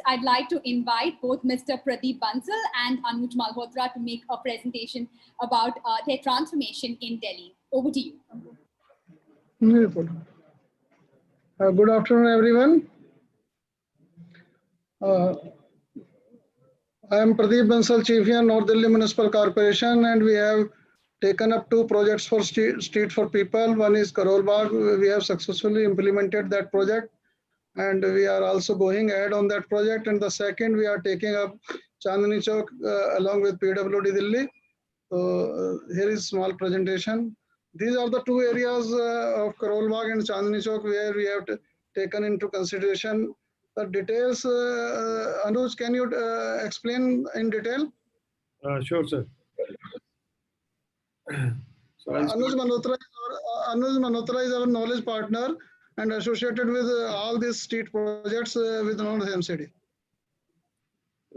I'd like to invite both Mr. Pradeep Bansal and Anuj Malhotra to make a presentation about their transformation in Delhi. Over to you. Good afternoon, everyone. I am Pradeep Bansal, Chief here, North Delhi Municipal Corporation, and we have taken up 2 projects for Street for People. One is Karol Bagh. We have successfully implemented that project, and we are also going ahead on that project. And the second, we are taking up Chandni Chowk along with PWD Delhi. So here is small presentation. These are the 2 areas of Karol Bagh and Chandni Chowk where we have taken into consideration. The details, Anuj, can you explain in detail? Sure, sir. So Anuj Malhotra is our knowledge partner and associated with all these street projects with non-MCD.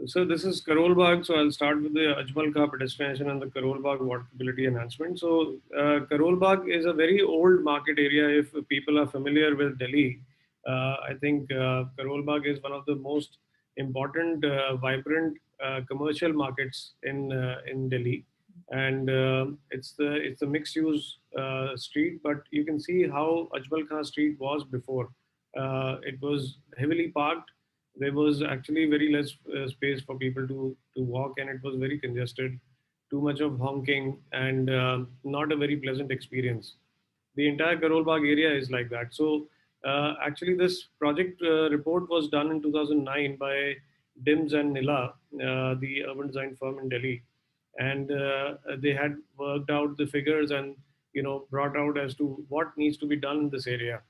So this is Karol Bagh. So I'll start with the Ajmal Ka Pedestranization and the Karol Bagh walkability enhancement. So Karol Bagh is a very old market area. If people are familiar with Delhi, I think Karol Bagh is one of the most important, vibrant commercial markets in Delhi, and it's the mixed-use street. But you can see how Ajmal Khan Street was before. It was heavily parked. There was actually very less space for people to walk, and it was very congested, too much of honking, and not a very pleasant experience. The entire Karol Bagh area is like that. So actually this project report was done in 2009 by DIMS and Nila, the urban design firm in Delhi. And they had worked out the figures and brought out as to what needs to be done in this area.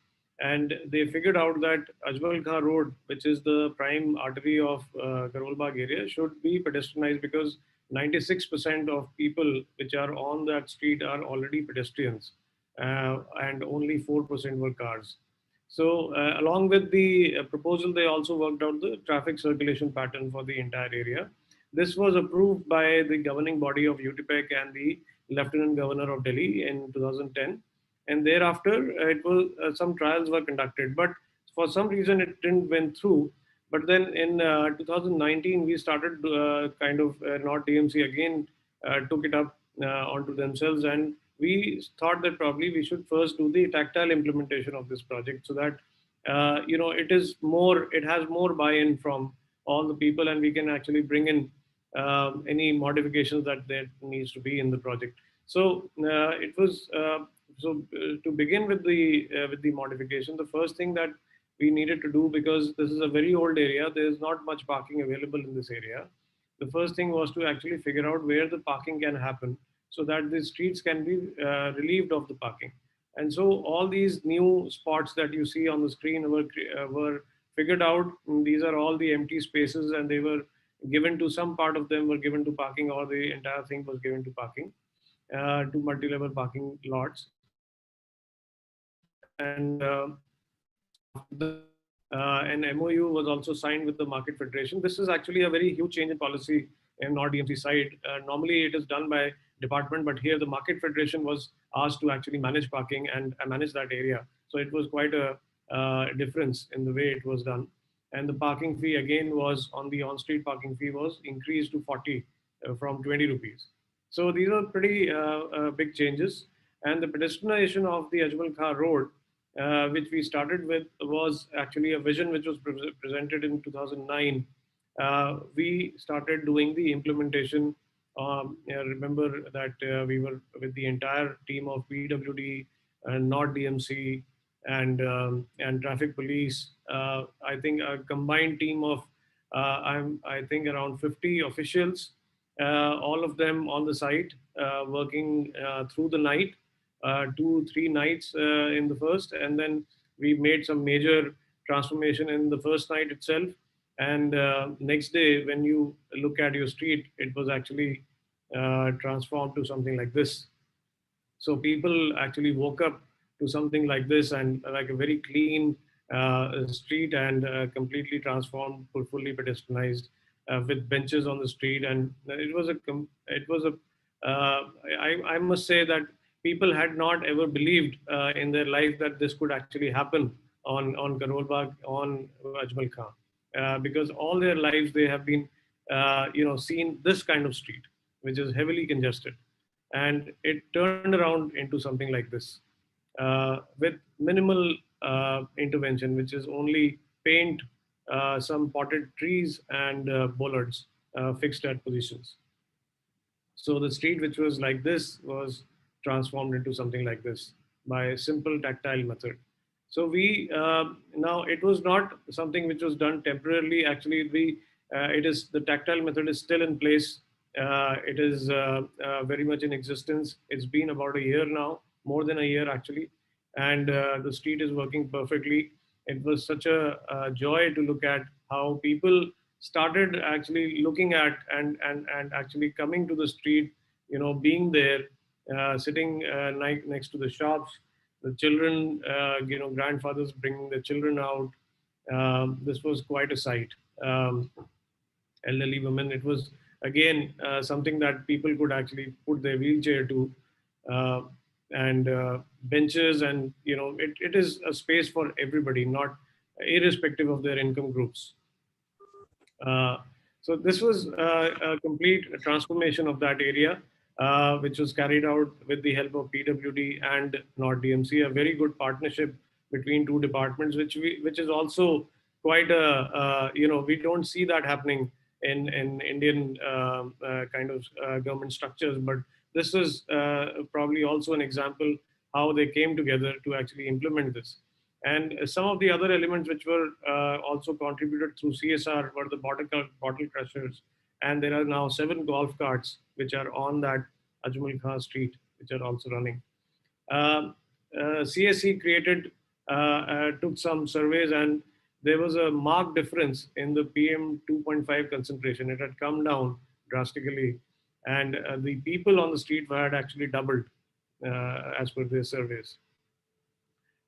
And they figured out that Ajmal Khan Road, which is the prime artery of Karol Bagh area, should be pedestrianized because 96% of people which are on that street are already pedestrians, and only 4% were cars. So along with the proposal, they also worked out the traffic circulation pattern for the entire area. This was approved by the governing body of UTPEC and the Lieutenant Governor of Delhi in 2010. And thereafter, it was some trials were conducted, but for some reason it didn't went through. But then in 2019, we started North DMC again took it up onto themselves, and we thought that probably we should first do the tactile implementation of this project so that it has more buy-in from all the people, and we can actually bring in any modifications that there needs to be in the project. So it was. To begin with the modification, the first thing that we needed to do, because this is a very old area, there is not much parking available in this area. The first thing was to actually figure out where the parking can happen so that the streets can be relieved of the parking. And so all these new spots that you see on the screen were figured out. These are all the empty spaces, and they were given to, some part of them were given to parking, or the entire thing was given to parking, to multi-level parking lots. And an MOU was also signed with the Market Federation. This is actually a very huge change in policy in North DMC side. Normally it is done by department, but here the Market Federation was asked to actually manage parking and manage that area. So it was quite a difference in the way it was done. And the parking fee again was on the on-street parking fee was increased to 40 from 20 rupees. So these are pretty big changes. And the pedestrianization of the Ajmal Khan Road, which we started with, was actually a vision which was presented in 2009. We started doing the implementation. Remember that we were with the entire team of PWD and North DMC and traffic police. I think a combined team of I think around 50 officials, all of them on the site, working through the night. 2-3 nights in the first, and then we made some major transformation in the first night itself. And next day, when you look at your street, it was actually transformed to something like this. So people actually woke up to something like this, and like a very clean street, and completely transformed, fully pedestrianized, with benches on the street. And I must say that people had not ever believed in their life that this could actually happen on Karol Bagh, on Ajmal Khan. because all their lives they have been, seen this kind of street, which is heavily congested. And it turned around into something like this, with minimal intervention, which is only paint, some potted trees, and bollards fixed at positions. So the street, which was like this, was transformed into something like this by a simple tactile method. So we now, it was not something which was done temporarily. Actually, it is, the tactile method is still in place. It is very much in existence. It's been about a year now, more than a year actually, and the street is working perfectly. It was such a joy to look at how people started actually looking at and actually coming to the street, being there, sitting next to the shops, the children, grandfathers bringing the children out. This was quite a sight. Um, Elderly women. It was again something that people could actually put their wheelchair to, uh, and benches, and it is a space for everybody, not irrespective of their income groups. Uh, so this was a complete transformation of that area, which was carried out with the help of PWD and North DMC, a very good partnership between two departments, which is also quite a, we don't see that happening in Indian kind of government structures, but this is probably also an example how they came together to actually implement this. And some of the other elements which were also contributed through CSR were the bottle crushers. And there are now 7 golf carts which are on that Ajmal Khan street, which are also running. Um, CSC created, took some surveys, and there was a marked difference in the PM 2.5 concentration. It had come down drastically, and the people on the street had actually doubled as per their surveys.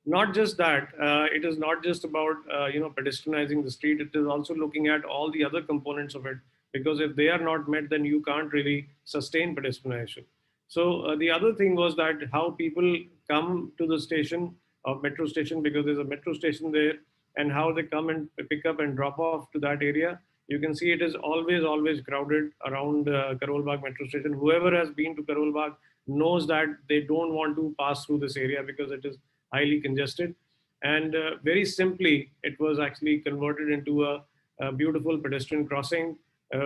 Not just that, it is not just about pedestrianizing the street. It is also looking at all the other components of it, because if they are not met, then you can't really sustain pedestrianization. So the other thing was that how people come to the station of metro station, because there's a metro station there, and how they come and pick up and drop off to that area. You can see it is always crowded around Karol Bagh metro station. Whoever has been to Karol Bagh knows that they don't want to pass through this area because it is highly congested. And very simply, it was actually converted into a beautiful pedestrian crossing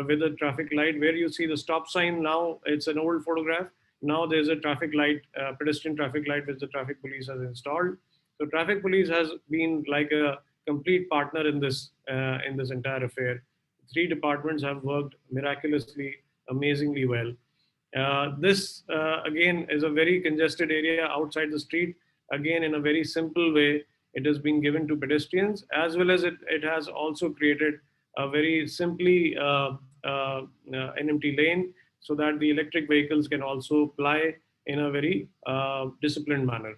with a traffic light, where you see the stop sign now. It's an old photograph. Now there's a traffic light, pedestrian traffic light, which the traffic police has installed. So traffic police has been like a complete partner in this entire affair. 3 departments have worked miraculously, amazingly well. This again is a very congested area outside the street. Again, in a very simple way, it has been given to pedestrians, as well as it has also created a very simply an empty lane, so that the electric vehicles can also ply in a very disciplined manner.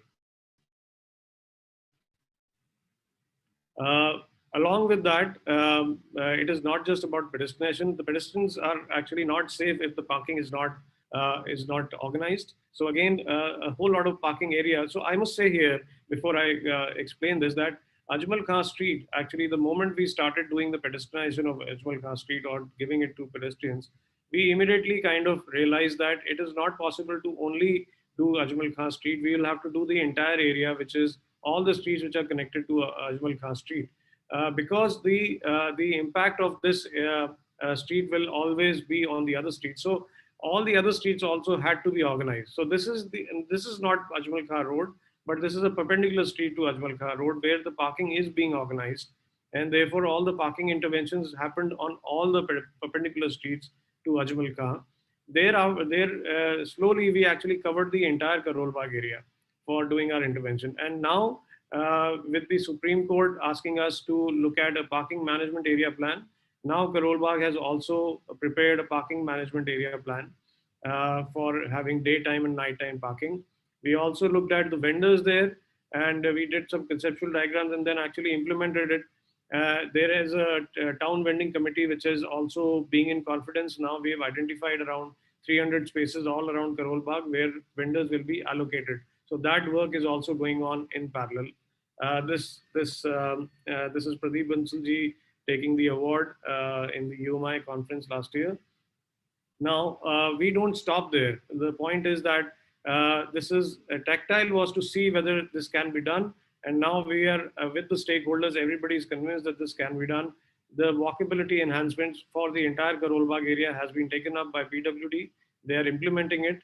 Along with that, it is not just about pedestrianization. The pedestrians are actually not safe if the parking is not organized. So again, a whole lot of parking area. So I must say here, before I explain this, that Ajmal Khan Street, actually, the moment we started doing the pedestrianization of Ajmal Khan Street, or giving it to pedestrians, we immediately kind of realized that it is not possible to only do Ajmal Khan Street. We will have to do the entire area, which is all the streets which are connected to Ajmal Khan Street, because the impact of this street will always be on the other streets. So all the other streets also had to be organized. So this is not Ajmal Khan Road, but this is a perpendicular street to Ajmal Khan Road, where the parking is being organized, and therefore all the parking interventions happened on all the perpendicular streets to Ajmal Khan. Slowly we actually covered the entire Karol Bagh area for doing our intervention. And now, with the Supreme Court asking us to look at a parking management area plan, now Karol Bagh has also prepared a parking management area plan for having daytime and nighttime parking. We also looked at the vendors there, and we did some conceptual diagrams and then actually implemented it. There is a town vending committee which is also being in confidence. Now we have identified around 300 spaces all around Karol Bagh where vendors will be allocated. So that work is also going on in parallel. This is Pradeep Bansalji taking the award in the UMI conference last year. Now, we don't stop there. The point is that this is tactile was to see whether this can be done. And now we are with the stakeholders, everybody is convinced that this can be done. The walkability enhancements for the entire Karol Bagh area has been taken up by PWD. They are implementing it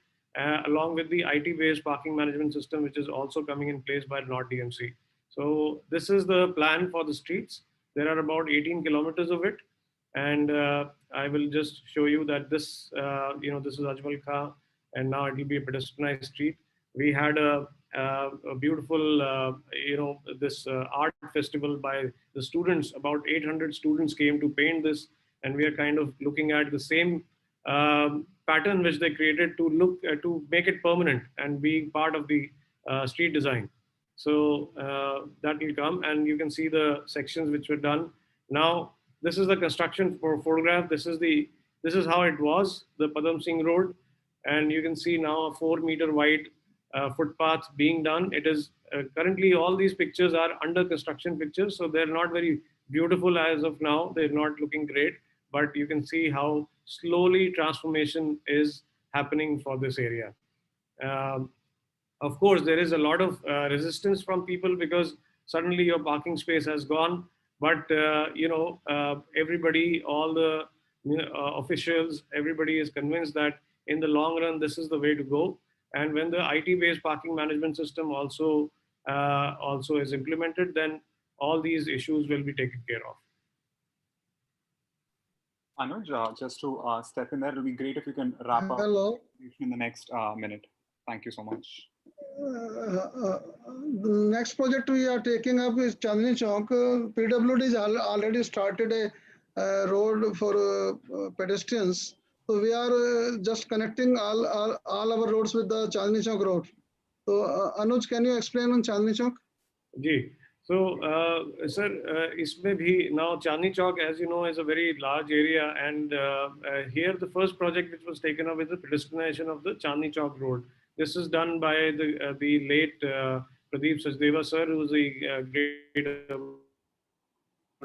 along with the IT-based parking management system, which is also coming in place by North DMC. So this is the plan for the streets. There are about 18 kilometers of it. And I will just show you that this, this is Ajmal Kha, and now it will be a pedestrianized street. We had a beautiful, this art festival by the students. About 800 students came to paint this, and we are kind of looking at the same pattern which they created to look to make it permanent and being part of the street design. So that will come, and you can see the sections which were done. Now, this is the construction for photograph. This is how it was, the Padam Singh Road, and you can see now a 4-meter wide footpath being done. It is currently all these pictures are under construction pictures, so they're not very beautiful as of now. They're not looking great, but you can see how slowly transformation is happening for this area. Um, of course, there is a lot of resistance from people because suddenly your parking space has gone. But everybody, all the officials, everybody is convinced that in the long run, this is the way to go. And when the IT-based parking management system also is implemented, then all these issues will be taken care of. Anuj, just to step in there, it'll be great if you can wrap up in the next minute. Thank you so much. The next project we are taking up is Chandni Chowk. PWD has already started a road for pedestrians. So we are just connecting all our roads with the Chandni Chowk road. So Anuj, can you explain on Chandni Chowk? Ji. So, sir, इसमें भी now Chandni Chowk, as you know, is a very large area, and here the first project which was taken up is the pedestrianization of the Chandni Chowk road. This is done by the late Pradeep Sachdeva sir, who is a great urban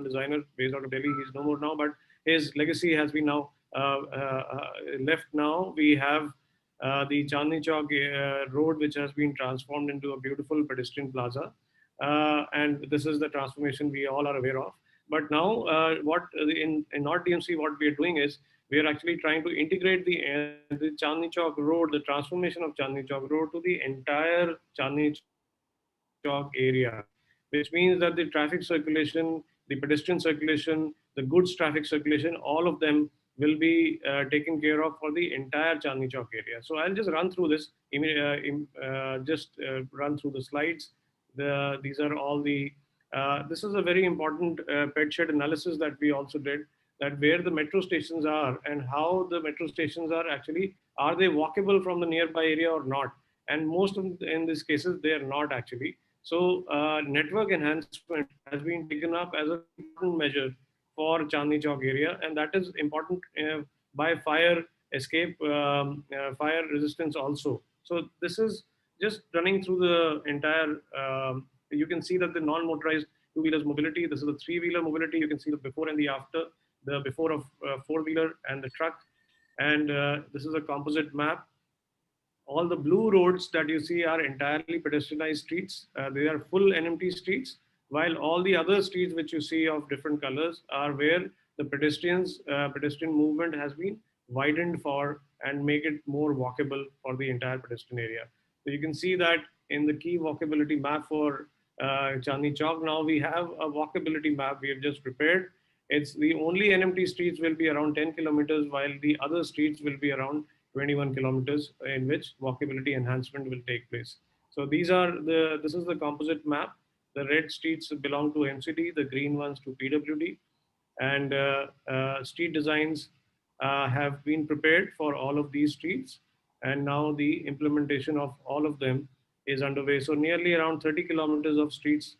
designer based out of Delhi. He's no more now, but his legacy has been now left. Now we have the Chandni Chowk road, which has been transformed into a beautiful pedestrian plaza. And this is the transformation we all are aware of. But now, what in North DMC, what we are doing is we are actually trying to integrate the Chandni Chowk road, the transformation of Chandni Chowk road to the entire Chandni Chowk area, which means that the traffic circulation, the pedestrian circulation, the goods traffic circulation, all of them will be taken care of for the entire Chandni Chowk area. So I'll just run through this, run through the slides. These are all the, this is a very important ped shed analysis that we also did, that where the metro stations are and how the metro stations are actually, are they walkable from the nearby area or not? And most of in these cases, they are not actually. So network enhancement has been taken up as an important measure for Chandni Chowk area, and that is important by fire escape, fire resistance also. So this is just running through the entire, you can see that the non-motorized two-wheelers mobility, this is the three-wheeler mobility, you can see the before and the after, the before of four-wheeler and the truck. And this is a composite map. All the blue roads that you see are entirely pedestrianized streets. They are full NMT streets, while all the other streets which you see of different colors are where the pedestrian movement has been widened for and make it more walkable for the entire pedestrian area. So you can see that in the key walkability map for Chandni Chowk, now we have a walkability map we have just prepared. It's the only NMT streets will be around 10 kilometers, while the other streets will be around 21 kilometers, in which walkability enhancement will take place. So these are this is the composite map. The red streets belong to MCD, the green ones to PWD, and street designs have been prepared for all of these streets, and now the implementation of all of them is underway. So nearly around 30 kilometers of streets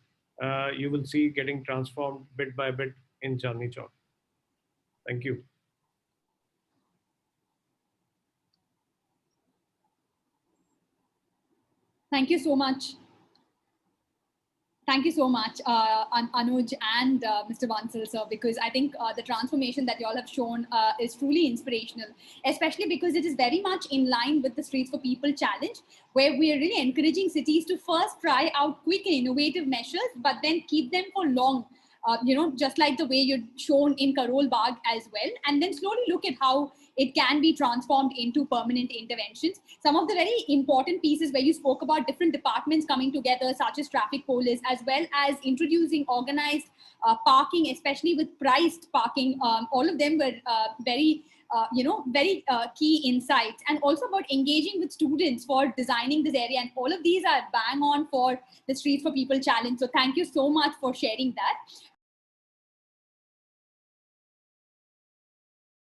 you will see getting transformed bit by bit in Chandni Chowk. Thank you. Thank you so much. Thank you so much, Anuj and Mr. Bansal, sir, because I think the transformation that you all have shown is truly inspirational, especially because it is very much in line with the Streets for People challenge, where we are really encouraging cities to first try out quick and innovative measures, but then keep them for long. Just like the way you've shown in Karol Bagh as well, and then slowly look at how it can be transformed into permanent interventions. Some of the very important pieces where you spoke about different departments coming together, such as traffic police, as well as introducing organized parking, especially with priced parking, all of them were very key insights, and also about engaging with students for designing this area. And all of these are bang on for the Streets for People challenge. So thank you so much for sharing that.